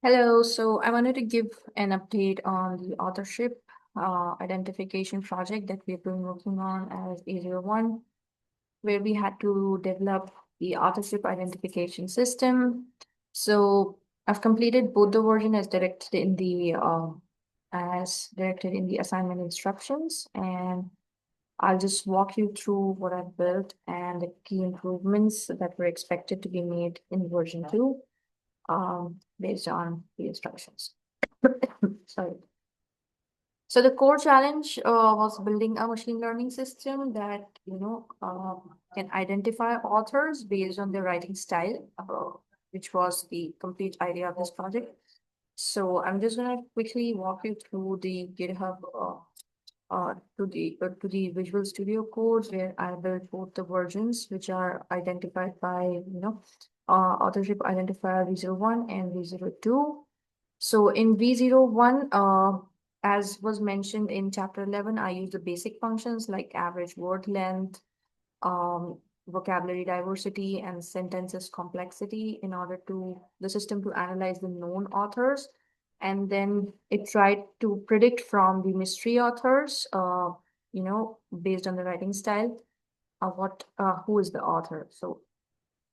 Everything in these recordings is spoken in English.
Hello, so I wanted to give an update on the authorship identification project that we've been working on as A01, where we had to develop the authorship identification system. So I've completed both the version as directed in the assignment instructions, and I'll just walk you through what I've built and the key improvements that were expected to be made in version 2 based on the instructions. Sorry. So the core challenge was building a machine learning system that can identify authors based on their writing style, which was the complete idea of this project. So I'm just gonna quickly walk you through the GitHub to the Visual Studio code where I built both the versions, which are identified by authorship identifier V01 and V02. So in V01, as was mentioned in chapter 11, I use the basic functions like average word length, vocabulary diversity, and sentences complexity in order to the system to analyze the known authors. And then it tried to predict from the mystery authors, based on the writing style, who is the author.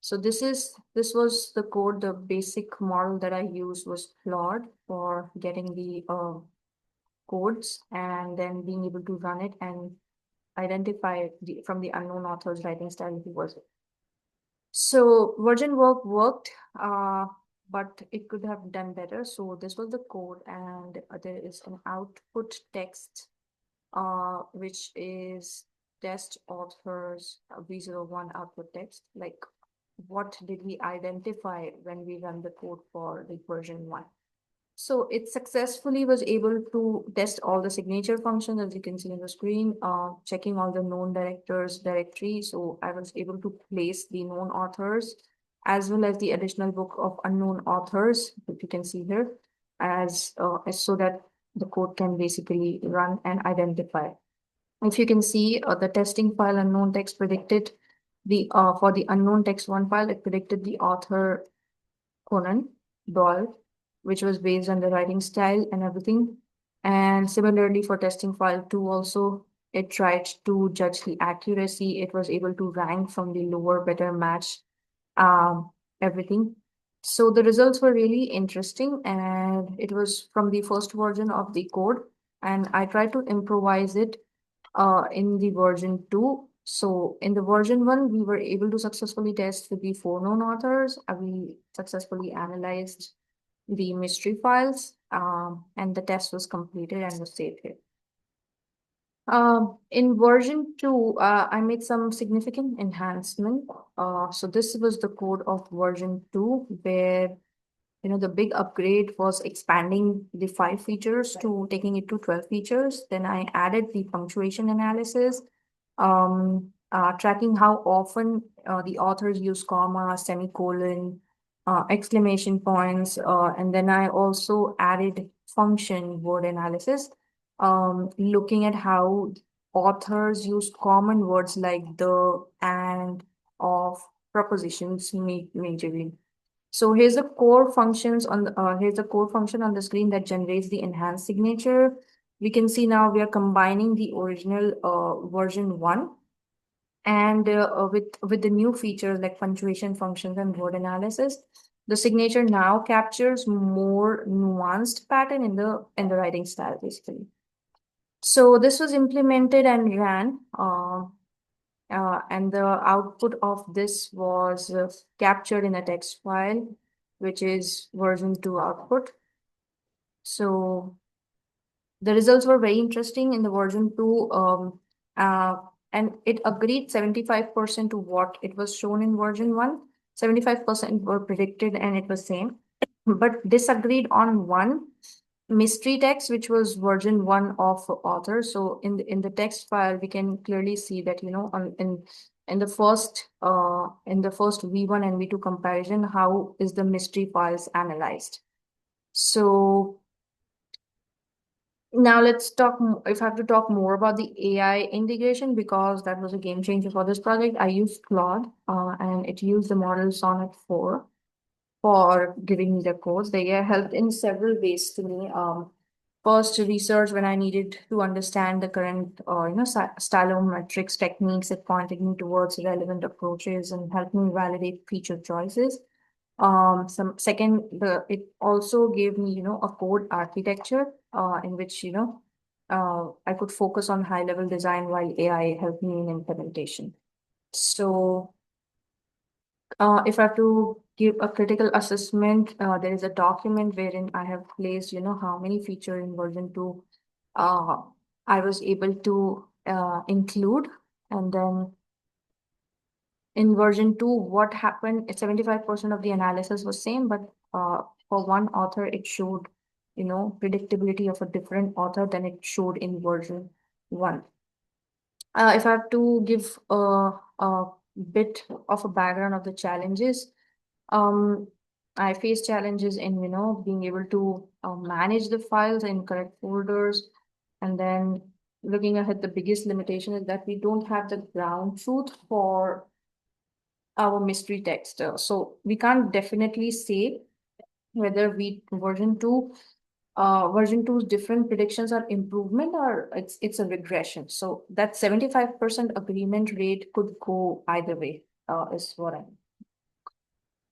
So this was the code. The basic model that I used was Claude for getting the codes and then being able to run it and identify from the unknown author's writing style who was it. So version work worked, but it could have done better. So this was the code, and there is an output text, which is test authors V01 output text, like what did we identify when we run the code for the version 1. So it successfully was able to test all the signature functions, as you can see on the screen, checking all the known directors directory. So I was able to place the known authors as well as the additional book of unknown authors, that you can see here, as so that the code can basically run and identify. If you can see, the testing file unknown text predicted for the unknown text 1 file, it predicted the author Conan Doyle, which was based on the writing style and everything. And similarly for testing file 2 also, it tried to judge the accuracy. It was able to rank from the lower, better match, everything. So the results were really interesting, and it was from the first version of the code. And I tried to improvise it in the version 2. So in the version 1, we were able to successfully test with the 4 known authors. We successfully analyzed the mystery files, and the test was completed and was saved here. In version 2, I made some significant enhancement. So this was the code of version 2, where the big upgrade was expanding the 5 features to taking it to 12 features. Then I added the punctuation analysis, tracking how often the authors use comma, semicolon, exclamation points, and then I also added function word analysis, looking at how authors use common words like the, and, of, prepositions majorly. So here's the core functions on here's the core function on the screen that generates the enhanced signature. We can see now we are combining the original version 1 and with the new features like punctuation functions and word analysis. The signature now captures more nuanced pattern in the writing style, basically. So this was implemented and ran. And the output of this was captured in a text file, which is version 2 output. So the results were very interesting in the version 2, and it agreed 75% to what it was shown in version 1. 75% were predicted and it was same, but disagreed on one mystery text, which was version 1 of author. So in the text file, we can clearly see that, in the first V1 and V2 comparison, how is the mystery files analyzed. So now let's talk, if I have to talk more about the AI integration, because that was a game changer for this project, I used Claude, and it used the model Sonnet 4. for giving me the codes. They helped in several ways to me. First, research when I needed to understand the current, stylometrics techniques. It pointed me towards relevant approaches and helped me validate feature choices. Some second, it also gave me, a code architecture, in which, I could focus on high level design while AI helped me in implementation. So, if I have to give a critical assessment, there is a document wherein I have placed, how many feature in version 2 uh, I was able to include. And then in version 2, what happened, 75% of the analysis was same, but for one author, it showed, predictability of a different author than it showed in version 1. If I have to give a bit of a background of the challenges, um, I face challenges in, being able to manage the files in correct folders. And then looking ahead, the biggest limitation is that we don't have the ground truth for our mystery text. So we can't definitely say whether version two's different predictions are improvement or it's a regression. So that 75% agreement rate could go either way, is what I'm.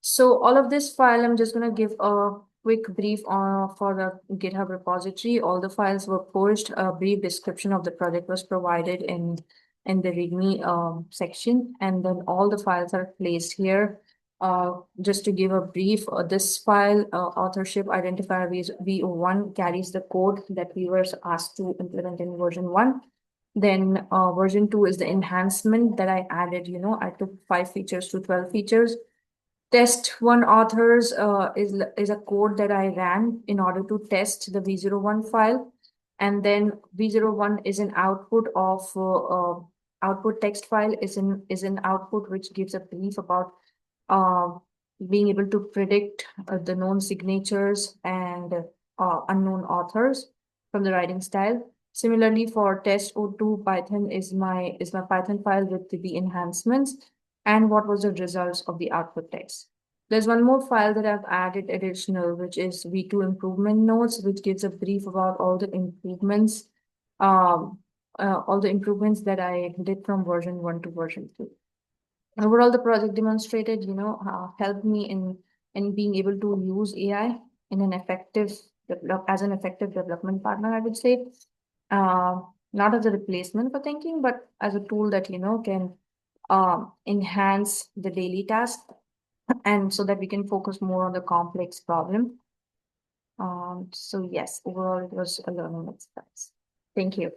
So all of this file, I'm just going to give a quick brief for the GitHub repository. All the files were pushed. A brief description of the project was provided in the README section, and then all the files are placed here. Just to give a brief, this file, authorship identifier V01, carries the code that we were asked to implement in version 1. Then version 2 is the enhancement that I added. I took 5 features to 12 features. Test one authors is a code that I ran in order to test the V01 file. And then V01 is an output of output text file is an output which gives a brief about uh, being able to predict the known signatures and unknown authors from the writing style. Similarly, for test O2, Python is my Python file with the enhancements and what was the results of the output text. There's one more file that I've added additional, which is V2 improvement notes, which gives a brief about all the improvements that I did from version 1 to version 2. Overall, the project demonstrated, helped me in being able to use AI in an as an effective development partner, I would say. Uh, Not as a replacement for thinking, but as a tool that, can enhance the daily task and so that we can focus more on the complex problem. So yes, overall it was a learning experience. Thank you.